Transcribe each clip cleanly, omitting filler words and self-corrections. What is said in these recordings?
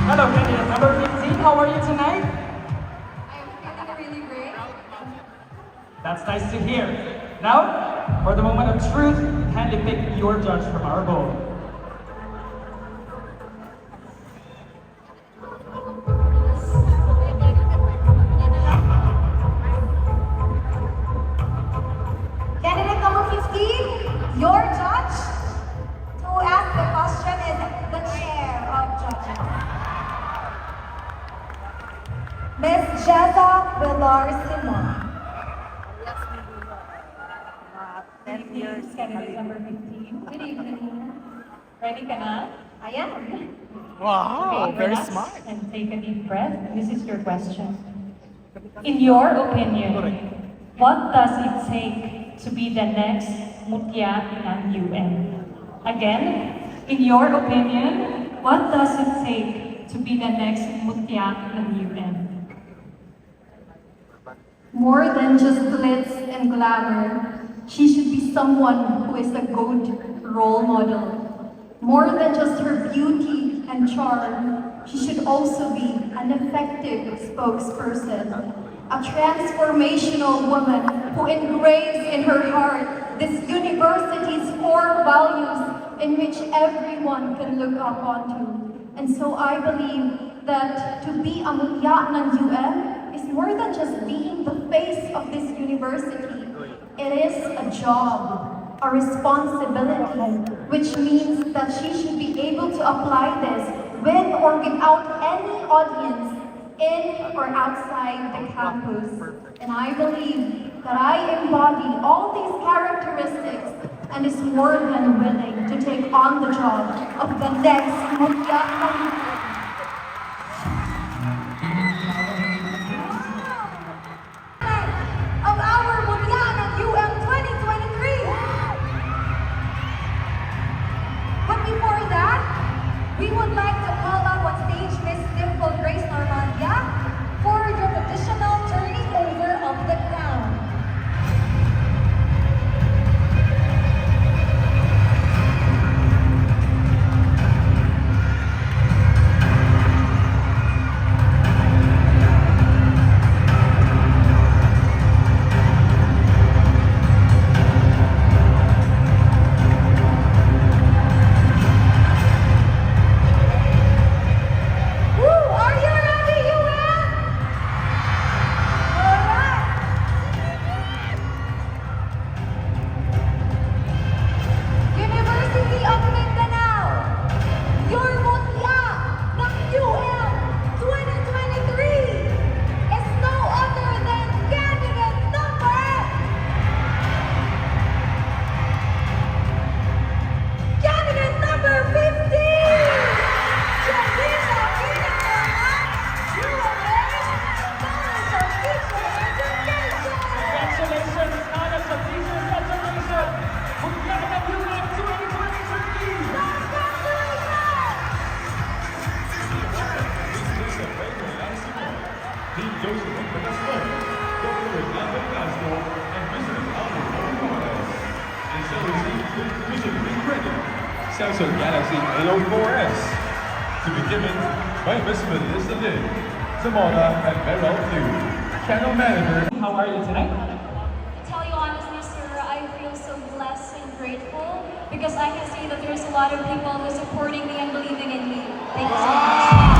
Hello, candidate number 15. How are you tonight? I'm feeling really great. That's nice to hear. Now, for the moment of truth, kindly pick your judge from our bowl. Candidate number 15, your judge to ask the question is the chair of judges. Ms. Jeza Villar Simon. 10 years. Candidate number 15. Good evening. Ready ka na? I am. Wow, Okay, very relax smart. And take a deep breath. This is your question. In your opinion, what does it take to be the next Mutya ng UN? Again, in your opinion, what does it take to be the next Mutya ng UN? More than just glitz and glamour, she should be someone who is a good role model. More than just her beauty and charm, she should also be an effective spokesperson, a transformational woman who engraves in her heart this university's core values in which everyone can look up onto. And so I believe that to be a Mutya ng UN is more than just being the face of this university. It is a job, a responsibility, which means that she should be able to apply this with or without any audience in or outside the campus. And I believe that I embody all these characteristics and is more than willing to take on the job of the next Mutya ng UN. Of our Mutya ng UM 2023. But before that, we would like to call up on stage Miss Dimple Grace Normandia for the traditional turning over of the crown. Woo! Are you ready, UM? Alright! University of Mindanao, your Mutya ng UM 2023 is no other than candidate number 15! Janina Pinakaman, UMA, College of Teacher Education! Congratulations, College of Teachers Education! Mutya ng UN 2023! Team Joseph of Venezuela, Dr. Renato Castro, and Mrs. Alvaro Morales. And so receive Mission Big Credit, Samsung Galaxy A04s, to be given by Miss Melissa Lin, Zamora, and Meryl Liu, Channel Manager. How are you tonight? To tell you honestly, sir, I feel so blessed and grateful because I can see that there's a lot of people who are supporting me and believing in me. Thank you so much.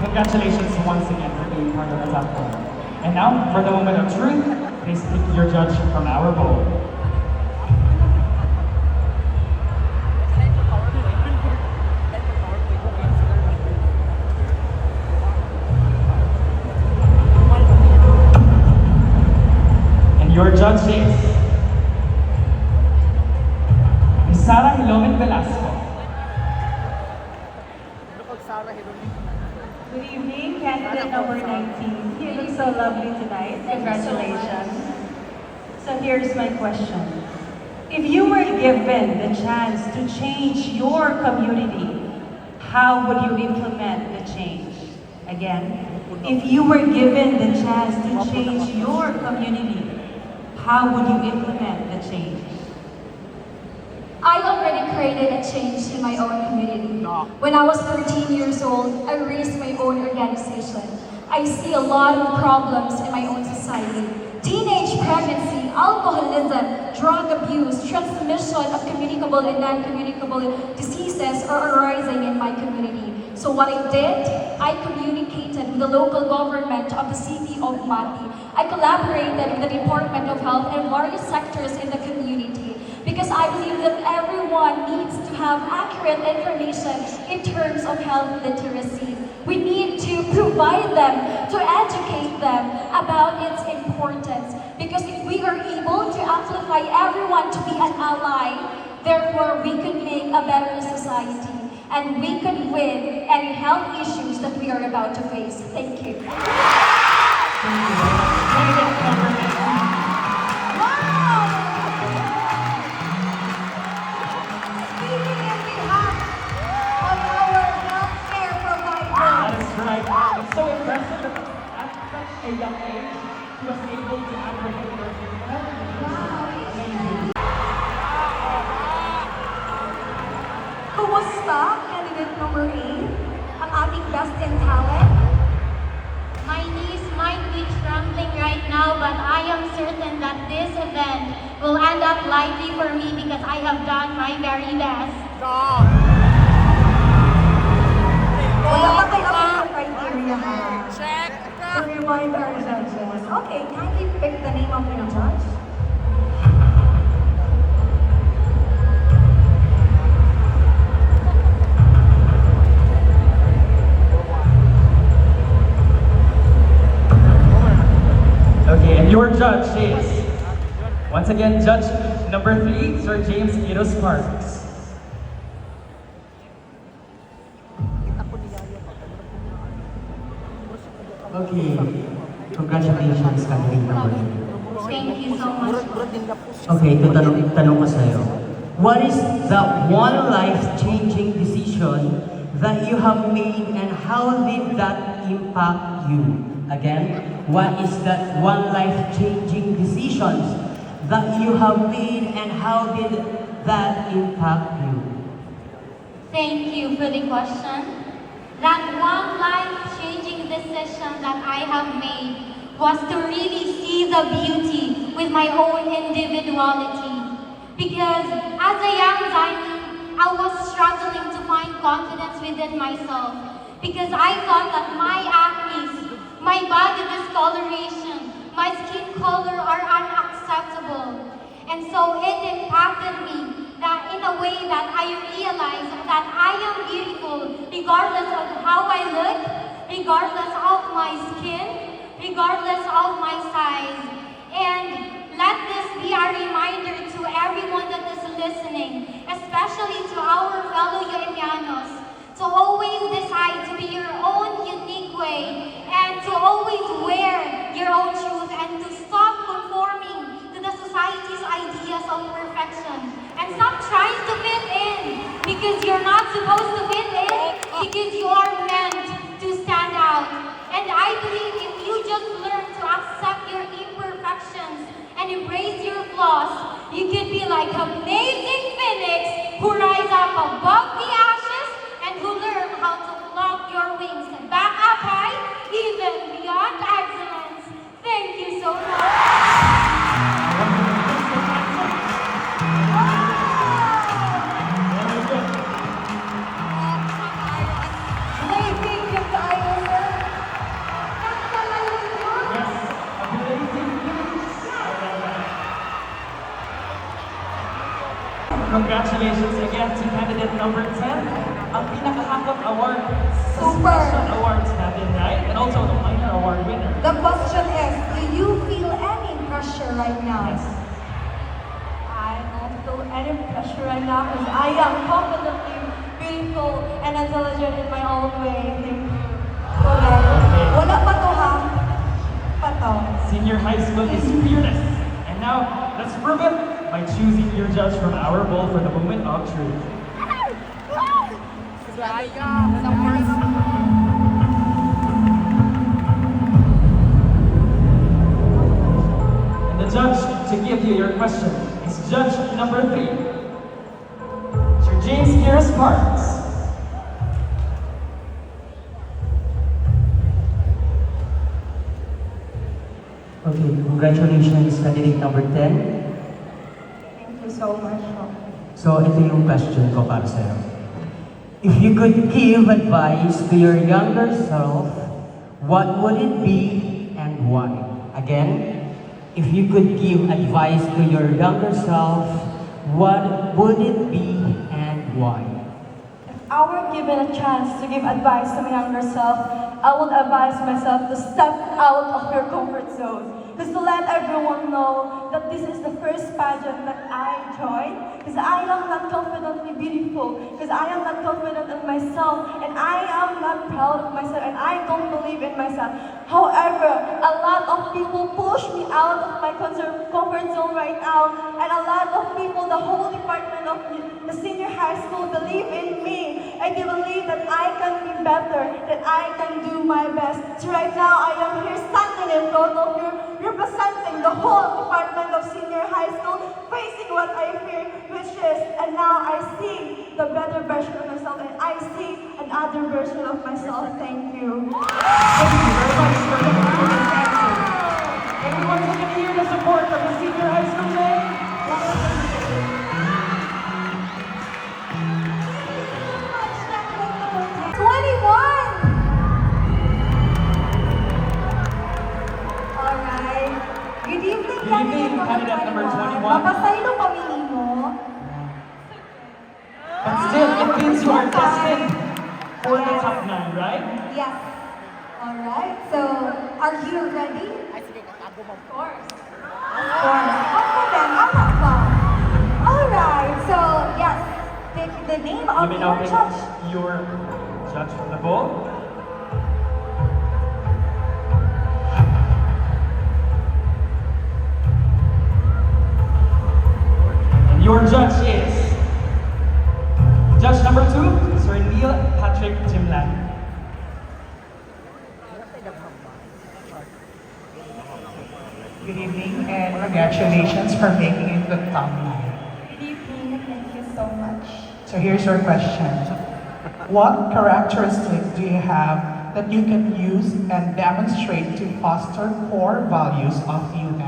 Congratulations once again for being part of the top four. And now, for the moment of truth, please pick your judge from our bowl. And your judge is Miss Sara Hilomen Velasco. Good evening, candidate number 19. You look so lovely tonight. Congratulations. So here's my question. If you were given the chance to change your community, how would you implement the change? Again, if you were given the chance to change your community, how would you implement the change? I already created a change in my own community. When I was 13 years old, I raised my own organization. I see a lot of problems in my own society. Teenage pregnancy, alcoholism, drug abuse, transmission of communicable and non-communicable diseases are arising in my community. So what I did, I communicated with the local government of the city of Mati. I collaborated with the Department of Health and various sectors in the community because I believe that everyone needs to have accurate information in terms of health literacy. We need to provide them, to educate them about its importance. Because if we are able to amplify everyone to be an ally, therefore we could make a better society and we could win any health issues that we are about to face. Thank you. Speaking in behalf of our healthcare provider. That is right. It's so impressive that at such a young age, he was able to advocate for amazing. Kumusta, candidate number 8, ang ating best in talent? My knees might be trembling right now, but I am certain that this event will end up lightly for me because I have done my very best. Wala pa kayo sa criteria ha? Check! To remind our judges. Okay, kindly pick the name of your judge. Okay, and your judge is, once again, judge number 3, Sir James Ito Sparks. Okay, congratulations, candidate number 3. Thank you so much. Okay, tanong ko sa'yo. What is the one life-changing decision that you have made and how did that impact you? Again, what is that one life-changing decisions that you have made and how did that impact you? Thank you for the question. That one life-changing decision that I have made was to really see the beauty with my own individuality. Because as a young diamond, I was struggling to find confidence within myself. Because I thought that my acne, my body discoloration, my skin color are unacceptable. And so it impacted me that in a way that I realized that I am beautiful regardless of how I look, regardless of my skin, regardless of my size. And let this be a reminder to everyone that is listening, especially to our fellow Yoemianos, to always decide to be your own unique way and to always wear your own truth and to stop conforming to the society's ideas of perfection and stop trying to fit in because you're not supposed to fit in because you are meant to stand out. And I believe if you just learn to accept your imperfections and embrace your flaws, you can be like an amazing phoenix who rise up above the ashes and who learn how to flop your wings back up high, even beyond excellence. Thank you so much. Waving tayo, sir. Nakakalayo yun. Yes, amazing news. Congratulations again to candidate number 10. Ang pinakahakot award sa Super. special awards natin, right? And also the minor award winner. The question is, do you feel any pressure right now? Yes. I don't feel any pressure right now because I am confidently beautiful and intelligent in my own way. Thank you. Correct. Okay. Wala pa to ha? Pa to. Senior high school is fearless. And now, let's prove it by choosing your judge from our bowl for the moment of truth. And the judge to give you your question is judge number 3, Sir James Sparks. Okay, congratulations, candidate number 10. Thank you so much. So, ito yung question ko para sa'yo. If you could give advice to your younger self, what would it be and why? Again, if you could give advice to your younger self, what would it be and why? If I were given a chance to give advice to my younger self, I would advise myself to step out of your comfort zone. Just to let everyone know that this is the first pageant that I joined. Because I am not confidently beautiful. Because I am not confident in myself. And I am not proud of myself. And I don't believe in myself. However, a lot of people push me out of my comfort zone right now. And a lot of people, the whole department of the senior high school, believe in me. And they believe that I can be better. That I can do my best. So right now, I am here standing in front of you, representing the whole department of senior high school, facing what I fear, which is, and now I see the better version of myself, and I see another version of myself. Thank you. Thank you very much for the fabulous answer. Everyone, we can hear the support from the senior high school team. 21! Alright. Good evening, candidate number 21. Mapasaylo pamili mo. But still, it means you are destined for the top 9, right? Yes. Alright, so are you ready? Of course. Confident, Alright, so yes, pick the name You of may now your pick judge. your judge from the bowl. And your judge is judge number 2, Sir Neil Patrick Jimlan. Good evening and congratulations for making it to the top 9. Good evening, thank you so much. So here's your question. What characteristics do you have that you can use and demonstrate to foster core values of UM?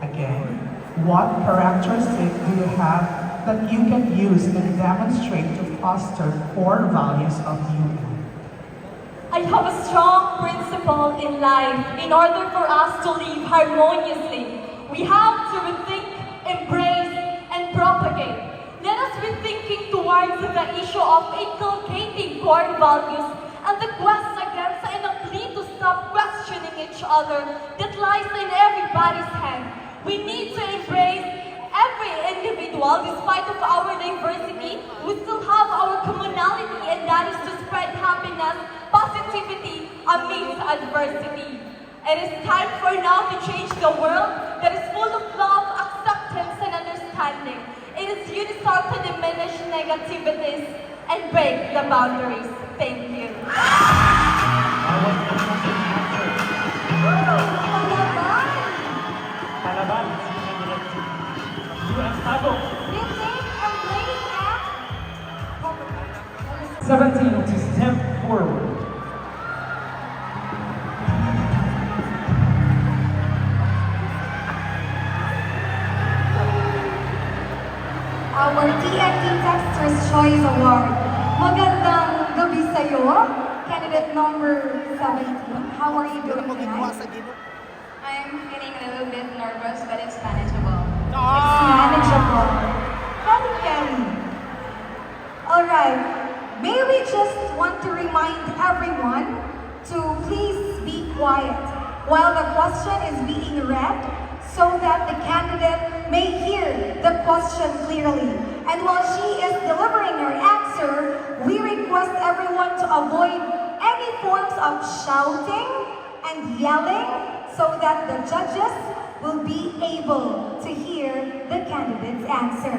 Again, what characteristics do you have that you can use and demonstrate to foster core values of UM? I have a strong principle in life. In order for us to live harmoniously, we have to rethink, embrace, and propagate. Let us be thinking towards the issue of inculcating core values and the quest against and a plea to stop questioning each other that lies in everybody's hand. We need to embrace every individual, despite of our diversity. We still have our commonality, and that is to spread happiness, positivity amidst adversity. It is time for now to change the world that is full of love, acceptance, and understanding. It is universal to diminish negativities and break the boundaries. Thank you. Palaban. US Tago. Rethink, embrace, and 17 to step forward. our TNT Texter's Choice Award. Magandang gabi sa'yo, candidate number 17. How are you doing tonight? I'm feeling a little bit nervous, but it's manageable. It's manageable. Kelly. Alright, may we just want to remind everyone to please be quiet while the question is being read so that the candidate may hear the question clearly. And while she is delivering her answer, we request everyone to avoid any forms of shouting and yelling so that the judges will be able to hear the candidate's answer.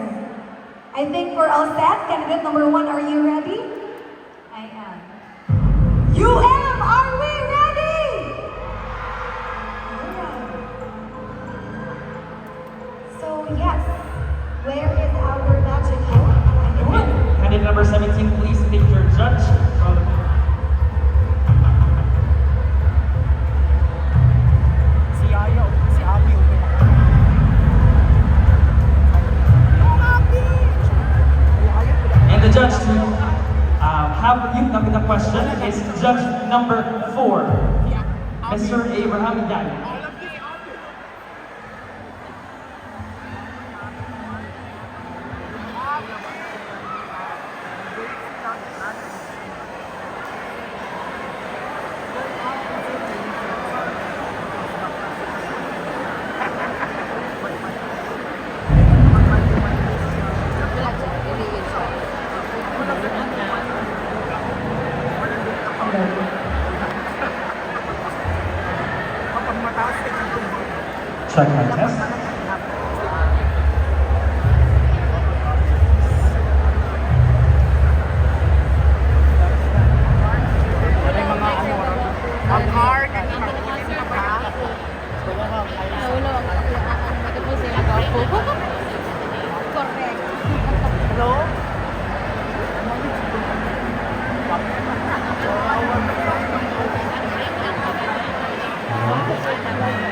I think we're all set. Candidate number 1, are you ready? I am. Are we ready? Alright. So yes, where is our magic book? Candidate number 17, please take your judge from the CIO. have you the question is judge number 4, Mr. Abraham Dali. Check my test.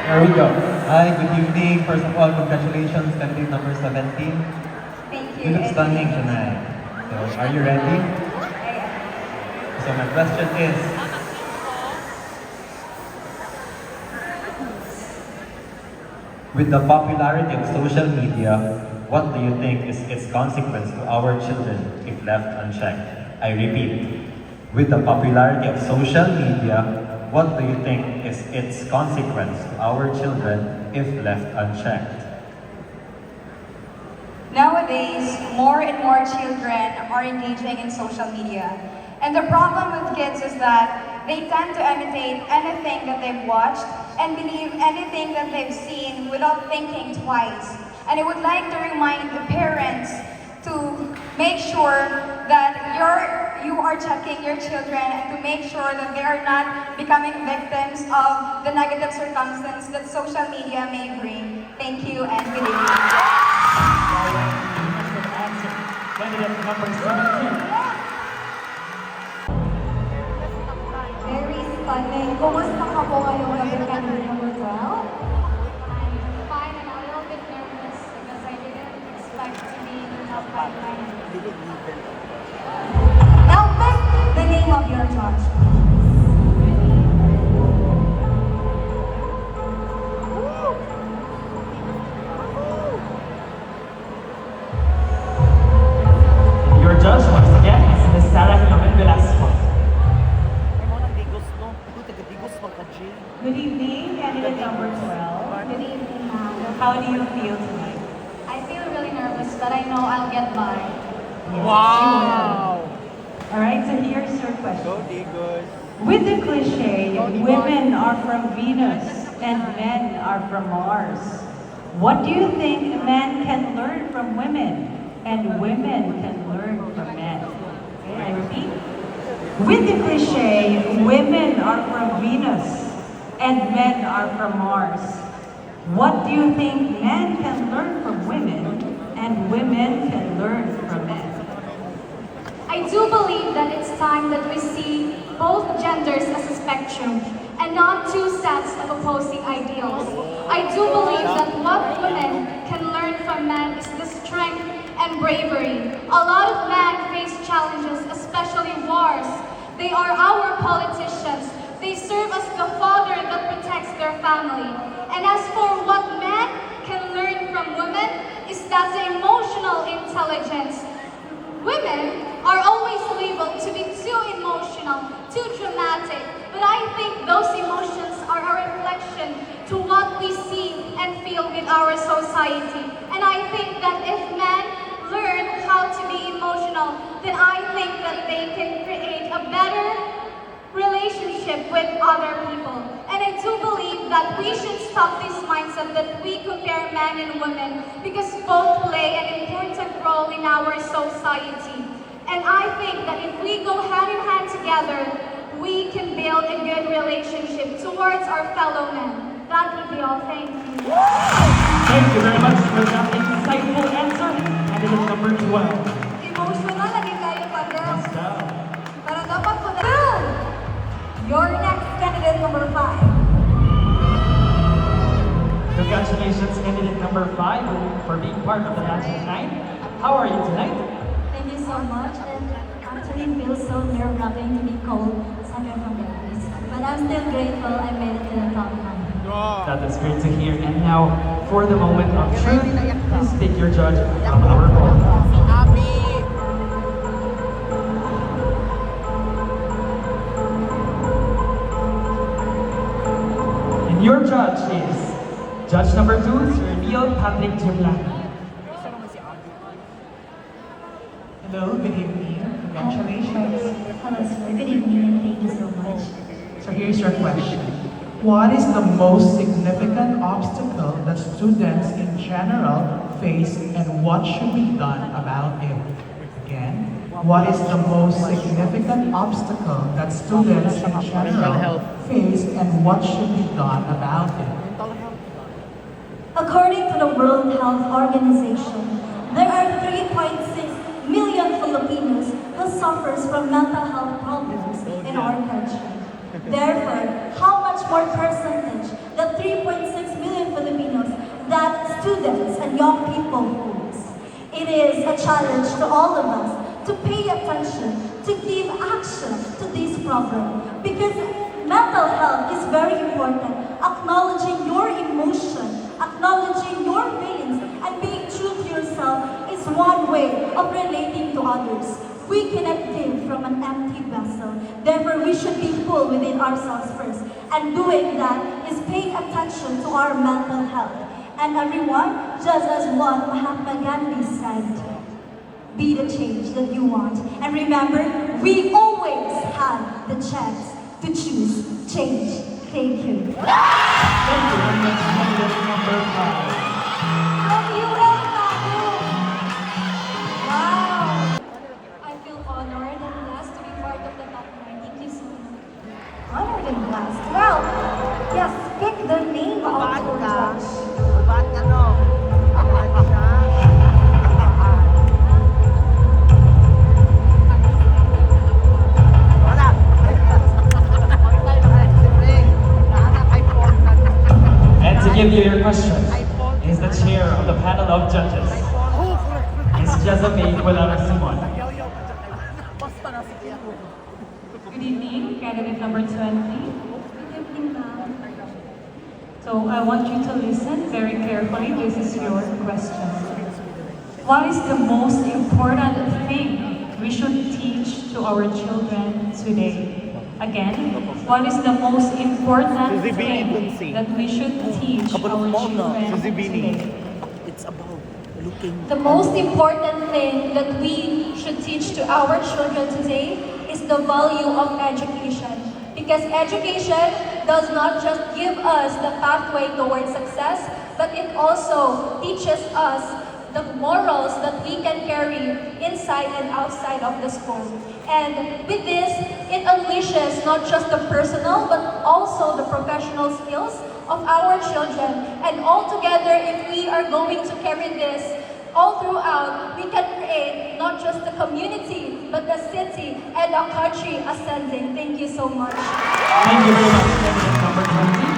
There we go. Hi, good evening. First of all, congratulations, candidate number 17. Thank You look stunning tonight. So, are you ready? So, my question is, with the popularity of social media, what do you think is its consequence to our children if left unchecked? I repeat, with the popularity of social media, what do you think is its consequence to our children if left unchecked? Nowadays, more and more children are engaging in social media. And the problem with kids is that they tend to imitate anything that they've watched and believe anything that they've seen without thinking twice. And I would like to remind the parents to make sure that you are checking your children and to make sure that they are not becoming victims of the negative circumstances that social media may bring. Thank you and good evening. Candidate number 17. Very stunning. Kumusta ka po ngayong gabi, candidate number 12? I'm fine and a little bit nervous because I didn't expect to be in the top 5 line. Now pick the name of your judge. Your judge once again is Ms. Sarah Clemen Velasco. Good evening, candidate number 12. Good evening, ma'am. How do you feel tonight? I feel really nervous, but I know I'll get by. Yes, wow! All right, so here's your question. With the cliche, women are from Venus and men are from Mars. What do you think men can learn from women and women can learn from men? Okay, I repeat. With the cliche, women are from Venus and men are from Mars. What do you think men can learn from women and women can learn from men? I do believe that it's time that we see both genders as a spectrum and not two sets of opposing ideals. I do believe that what women can learn from men is the strength and bravery. A lot of men face challenges, especially wars. They are our politicians. They serve as the father that protects their family. And as for what men can learn from women, is that the emotional intelligence. Women are always labeled to be too emotional, too dramatic, but I think those emotions are a reflection to what we see and feel with our society. And I think that if men learn how to be emotional, then I think that they can create a better relationship with other people. And I do believe that we should stop this mindset that we compare men and women because both play an important role in our society. And I think that if we go hand in hand together, we can build a good relationship towards our fellow men. That would be all. Thank you. Thank you very much for that insightful answer. Candidate number 12. Emotional lagi kayo, Panda. Let's go. Para dapat ko na. Your next candidate number 5. Congratulations, candidate number 5, for being part of the magic night. How are you tonight? Thank you so much. And so nerve-wracking to be called second from the list. But I'm still grateful I made it to the top 9. That is great to hear. And now, for the moment of truth, please pick your judge from our board. And your judge is judge number 2, Sir Neil Patrick Jimlaki. Hello, good evening. Congratulations. Hello, sir. Good evening and thank you so much. So here's your question. What is the most significant obstacle that students in general face and what should be done about it? Again, what is the most significant obstacle that students in general face and what should be done about it? According to the World Health Organization, there are 3.6 million Filipinos who suffers from mental health problems in our country. Therefore, how much more percentage the 3.6 million Filipinos that students and young people face? It is a challenge to all of us to pay attention, to give action to this problem. Because mental health is very important. Acknowledging your emotion, acknowledging your feelings, and being true to yourself is one way of relating to others. We cannot give from an empty vessel. Therefore, we should be full within ourselves first. And doing that is paying attention to our mental health. And everyone, just as what Mahatma Gandhi said, be the change that you want. And remember, we always have the chance to choose change. Thank you. Thank you very much, candidate number 5. From UL Tago. Wow. I feel honored and blessed to be part of the top 9. Thank you so much. Honored and blessed. Well, yes, pick the name of your judge. Ba't ano? Ba't siya? Wala. And to give you your question is the chair of the panel of judges, Ms. Jazamay Cuellar Simon. Good evening, candidate number 20. Good evening, ma'am. So I want you to listen very carefully. This is your question. What is the most important thing we should teach to our children today? Again, what is the most important thing that we should teach our children today? It's about looking. The most important thing that we should teach to our children today is the value of education. Because education does not just give us the pathway towards success, but it also teaches us the morals that we can carry inside and outside of the school. And with this, it unleashes not just the personal, but also the professional skills of our children. And altogether, if we are going to carry this all throughout, we can create not just the community, but the city and the country ascending. Thank you so much. Thank you very much, candidate number 20.